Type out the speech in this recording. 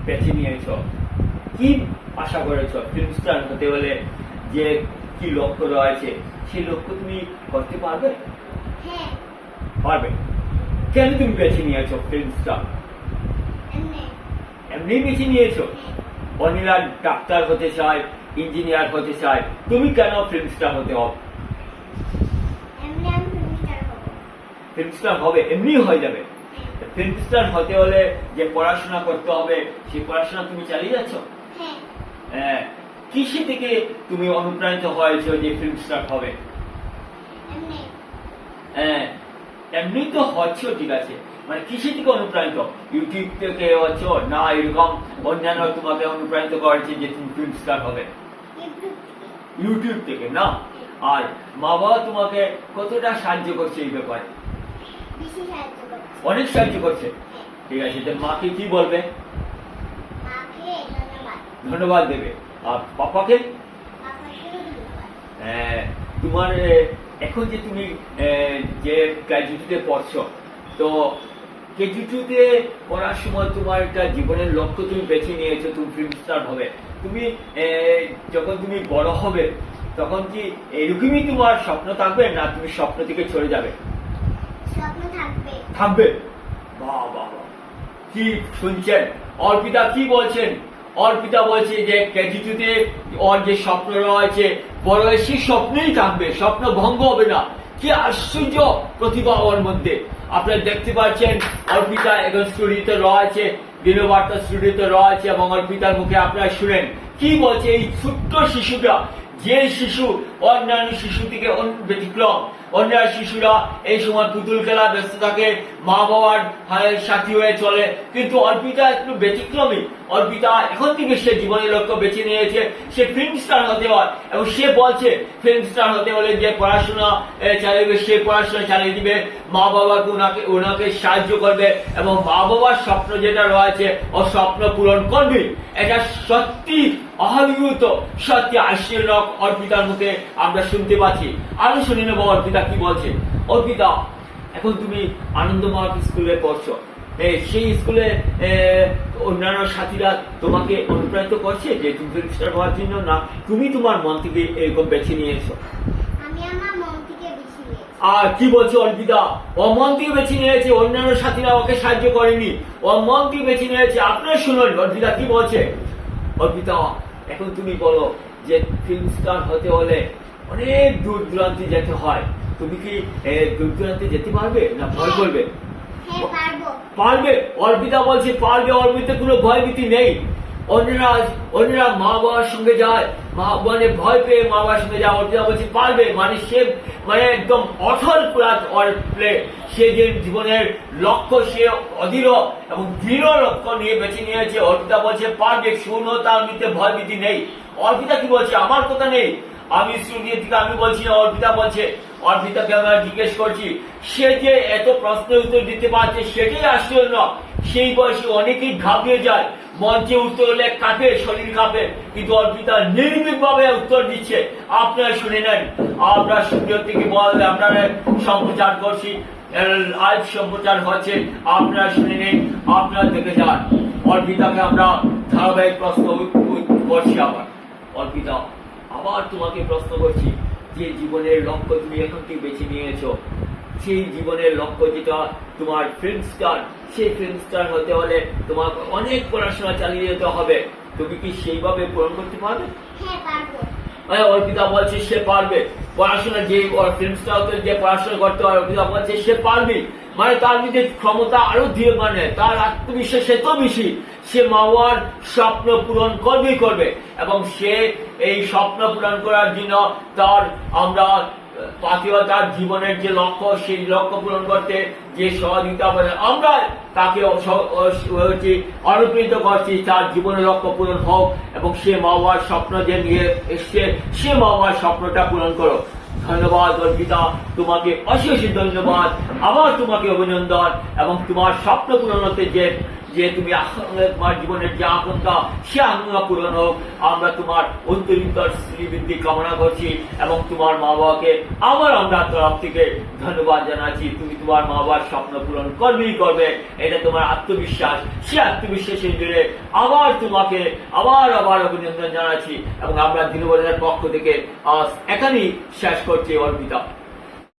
বেছে নিয়েছো, কি আশা করেছো ফিল্ম স্টার হতে হলে যে কি লক্ষ্য রয়েছে সেই লক্ষ্য তুমি করতে পারবে? হ্যাঁ। পারবে। কেন তুমি বেছে নিয়েছো ফিল্ম স্টার? এমনি। এমনি বেছে নিয়েছো? অনিলা ডাক্তার হতে চায়, ইঞ্জিনিয়ার হতে চায়, তুমি কেন ফিল্ম স্টার হতে হবে? এমনি আমি ফিল্ম স্টার হব। ফিল্ম স্টার হবে, এমনি হয়ে যাবে। ফিল্ম স্টার হতে হলে যে পড়াশোনা করতে হবে সেই পড়াশোনা তুমি চালিয়ে যাচ্ছ? হ্যাঁ। হ্যাঁ। কিসে থেকে তুমি অনুপ্রাণিত হয়েছো যে ফিল্ম স্টার হবে? এমনি। হ্যাঁ, এমনি তো হচ্ছ, ঠিক আছে, মানে কিসে থেকে অনুপ্রাণিত? ইউটিউব থেকে হচ্ছ না এরকম অন্যান্য তোমাকে অনুপ্রাণিত করেছে যে তুমি ফিল্ম স্টার হবে? ইউটিউব থেকে। ইউটিউব থেকে না? আর মা বাবা তোমাকে কতটা সাহায্য করছে এই ব্যাপারে? বেশি সাহায্য করছে। অনেক সাহায্য করছে। হ্যাঁ। ঠিক আছে, তো মাকে কি বলবে? মাকে ধন্যবাদ। ধন্যবাদ দেবে। আর পাপাকে? আপনাকেও ধন্যবাদ। তোমার এখন যে তুমি যে কেজি2-তে পড়ছো, তো কেজি2-তে পড়ার সময় তোমার একটা জীবনের লক্ষ্য তুমি বেছে নিয়েছো, তুমি ফিল্ম স্টার হবে। তুমি যখন তুমি বড় হবে তখন কি এরকমই তোমার স্বপ্ন থাকবে, না তুমি স্বপ্ন থেকে চলে যাবে? স্বপ্ন থাকবে। থাকবে। বাহ বাহ বাহ, কি শুনছেন? অর্পিতা কি বলছেন? অর্পিতা বলছে যে কেজি2-তে ওর যে স্বপ্ন রয়েছে বড় হয়ে সেই স্বপ্নেই থাকবে, স্বপ্ন ভঙ্গ হবে না। কি আশ্চর্য প্রতিভা ওর মধ্যে! আপনারা দেখতে পাচ্ছেন অর্পিতা এখন স্টুডিওতে রয়েছে, দিনবার্তা স্টুডিওতে রয়েছে, এবং অর্পিতার মুখে আপনারা শুনেন কি বলছে। এই ছোট্ট শিশুটা, যে শিশু অন্যান্য শিশু থেকে ব্যতিক্রম, অন্যান্য শিশুরা এই সময় পুতুল খেলা ব্যস্ত থাকে, মা বাবার সাথী হয়ে চলে, কিন্তু অর্পিতা একটু ব্যতিক্রমী। অর্পিতা এখন থেকে সে জীবনের লক্ষ্য বেছে নিয়েছে, সে ফিল্ম স্টার হতে হয়, এবং সে বলছে ফিল্ম স্টার হতে হলে যে পড়াশোনা চালিয়ে সে পড়াশোনা চালিয়ে দিবে, মা বাবাকে ওনাকে সাহায্য করবে, এবং মা বাবার স্বপ্ন যেটা রয়েছে ও স্বপ্ন পূরণ করবে। এটা সত্যি অহাবিভূত, সত্যি আশ্চর্যজনক অর্পিতার মুখে আমরা শুনতে পাচ্ছি। আরো শুনে নেব অর্পিতা কি বলছে। অর্পিতা, এখন তুমি আনন্দমার্গ স্কুলে পড়ছো, সেই স্কুলে অন্যান্য সাথীরা তোমাকে অনুপ্রাণিত করছে যে তুমি ফিল্ম স্টার হওয়ার জন্য, না তুমি তোমার মন থেকে এরকম বেছে নিয়েছো? আমি আমার মন থেকে বেছে নিয়েছি। আর কি বলছো অর্পিতা? ও মন থেকে বেছে নিয়েছে, অন্যান্য সাথীরা ওকে সাহায্য করেনি, ও মন থেকে বেছে নিয়েছে। আপনারা শুনুন অর্পিতা কি বলছে। অর্পিতা, এখন তুমি বলো যে ফিল্ম স্টার হতে হলে অনেক দূর দূরান্তে যেতে হয়, তুমি কি দূর দূরান্তে যেতে পারবে, না ভয় করবে? হ্যাঁ, পারবো। পারবে। অর্পিতা বলছে পারবে, ওর মধ্যে কোনো ভয় ভীতি নেই। অন্যরা মা বাবার সঙ্গে যায়, মানে ভয় পেয়ে মা বাবার সঙ্গে যায়, অর্পিতা বলছে পারবে, মানে সে মানে একদম অথল সে যে জীবনের লক্ষ্য সে অধীর এবং দৃঢ় লক্ষ্য নিয়ে বেছে নিয়েছে। অর্পিতা বলছে পারবে, শুনো তার মধ্যে ভয় ভীতি নেই। অর্পিতা কি বলছে? আমার কথা নেই, আমি স্টুডিও থেকে আমি বলছি না, অর্পিতা বলছে। অর্পিতাকে আমরা জিজ্ঞেস করছি, সে যে এত প্রশ্নের উত্তর দিতে পারছে সেটাই আশ্চর্য। সেই বয়সে অনেকেই ঘাবড়ে যায়, মঞ্চে উত্তর হলে কাঁপে, শরীর কাঁপে, কিন্তু অর্পিতা নির্ভীক ভাবে উত্তর দিচ্ছে। আপনারা শুনে নেন, আমরা স্টুডিও থেকে বললে আপনারা সম্প্রচার করছি, লাইভ সম্প্রচার হচ্ছে, আপনারা শুনে নেন, আপনারা দেখে যান। অর্পিতাকে আমরা ধারাবাহিক প্রশ্ন করছি। আবার অর্পিতা, আবার তোমাকে প্রশ্ন করছি, যে জীবনের লক্ষ্য তুমি এখন থেকে বেছে নিয়েছো, সেই জীবনের লক্ষ্য যেটা তোমার ফিল্ম স্টার, সেই ফিল্ম স্টার হতে হলে তোমাকে অনেক পড়াশোনা চালিয়ে যেতে হবে, তুমি কি সেইভাবে পূরণ করতে পারবে? হ্যাঁ, পারবো। অর্পিতা বলছে সে পারবে। পড়াশোনা যে ফিল্ম স্টার হতে যে পড়াশোনা করতে হয়, অর্পিতা বলছে সে পারবে, মানে তার মধ্যে ক্ষমতা আরো ধীরে, মানে তার আত্মবিশ্বাস এত বেশি, সে মা বাবার স্বপ্ন পূরণ করবেই করবে, এবং সে এই স্বপ্ন পূরণ করার জন্য আমরা তার জীবনের যে লক্ষ্য, সেই লক্ষ্য পূরণ করতে যে সহযোগিতা করে আমরা তাকে অনুপ্রাণিত করছি, তার জীবনের লক্ষ্য পূরণ হোক, এবং সে মা বাবার স্বপ্ন যে নিয়ে এসছে সে মা বাবার স্বপ্নটা পূরণ করো। ধন্যবাদ অর্পিতা, তোমাকে অশেষ ধন্যবাদ, আবার তোমাকে অভিনন্দন, এবং তোমার স্বপ্ন পূরণ হতে যে যে তুমি তোমার জীবনের যে আকাঙ্ক্ষা সে আকাঙ্ক্ষা পূরণ হোক। আমরা তোমার অন্তরিন্তর শ্রীবৃদ্ধি কামনা করছি এবং তোমার মা বাবাকে আবার আমরা তরফ থেকে ধন্যবাদ জানাচ্ছি। তুমি তোমার মা বাবার স্বপ্ন পূরণ করবেই করবে, এটা তোমার আত্মবিশ্বাস। সে আত্মবিশ্বাসের জুড়ে আবার তোমাকে আবার অভিনন্দন জানাচ্ছি এবং আমরা দিনবন্ধের পক্ষ থেকে আজ এখানেই শেষ করছি অর্পিতা।